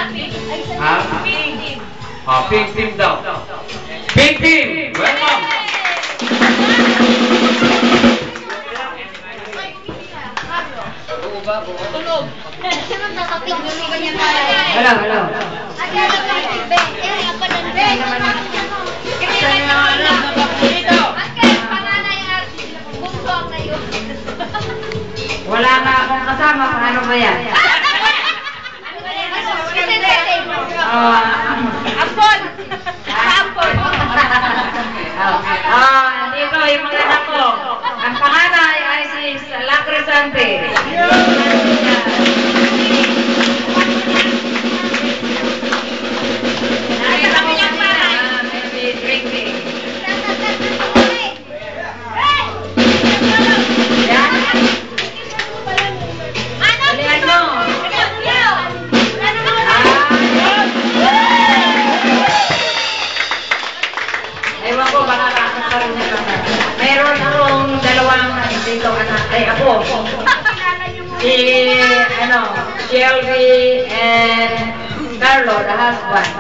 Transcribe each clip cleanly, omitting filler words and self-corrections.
Ha? Pink team daw. Pink team! Welcome! Tulog. Hello. Wala nga akong kasama, paano ba yan? Ampon! Ampon! Dito yung mga anak ko. Ang panganay ay si La Crescente. Nakita mo yung may drinking. Ewan ko, baka nakakaroon niya naman. Meron akong dalawang dito anak. Ay, ako. Si, Shelby and Carlo, the husband.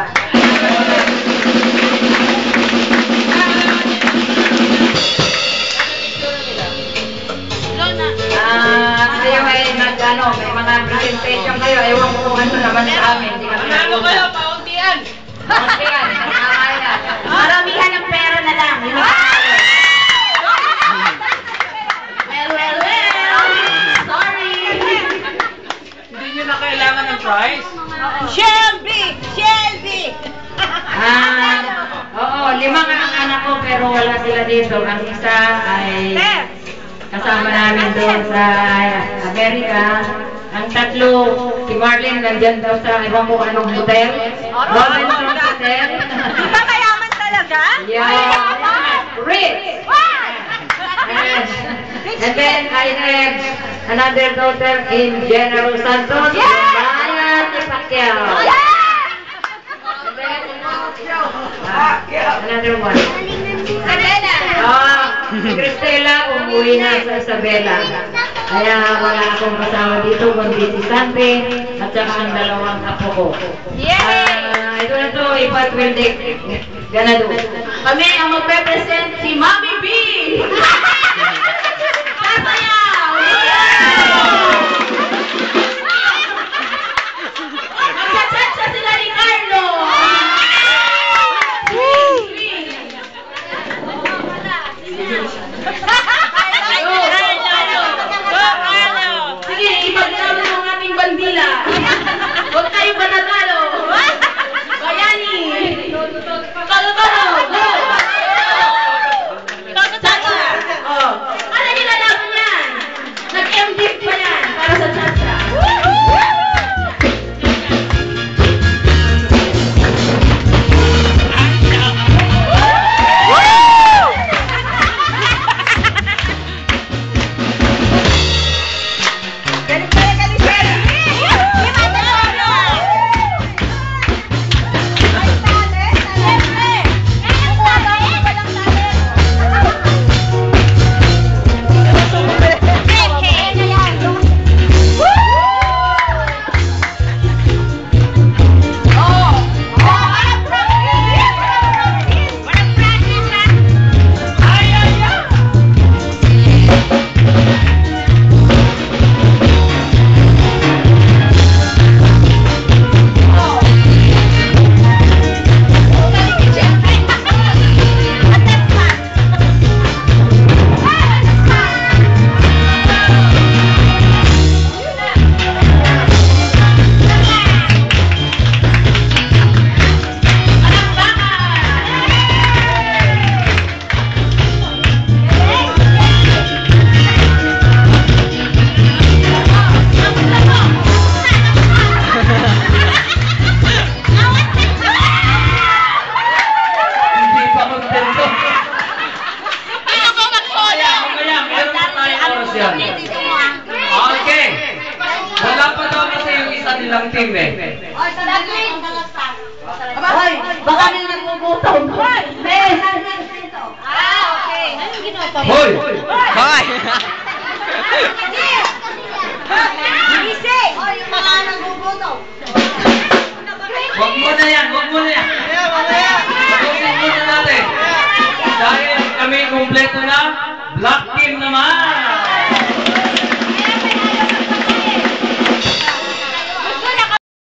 Kayo ay may mga presentation kayo. Ewan ko kung ano naman sa amin. Ano kayo, pauntian? Pauntian, maramihan ng pera na lang. Well. Sorry. Hindi nyo na kailangan ng prize? Shelby! Oo, 5 nga ang anak ko pero wala sila dito. Ang isa ay kasama namin doon sa Amerika. Ang 3, si Marlene nandyan daw sa ibang kung anong hotel. Robinson Hotel. Di ba mayaman talaga? Yeah. Rich! And then I have another daughter in General Santos. Bayan ni Pacquiao. Another one. Si Cristela umuwi na sa Isabela. Kaya wala akong kasama dito kundi si Sante at saka ang 2 apo ko. Ito na to, what will they gonna do? Kami ang magpe-present si Mami B! Sasayaw! Magsa-chat sila ni Carlo! Sige, ipagkama ng ating bandila. Huwag tayo panatalo. Bayani. Talo-talo. Go! Chacha. Ano nilalaban yan? Nag-MDF pa yan para sa chacha. Okay. Wala pa daw kasi yung isa nilang team eh. Hoy, baka may nagugutom. Okay. Anong ginawa pa? Hoy! Hoy! Gising! Yung mga nagugutom. Wag muna yan, wag muna yan. Tapusin muna natin. Dahil kami kumpleto na, black team naman.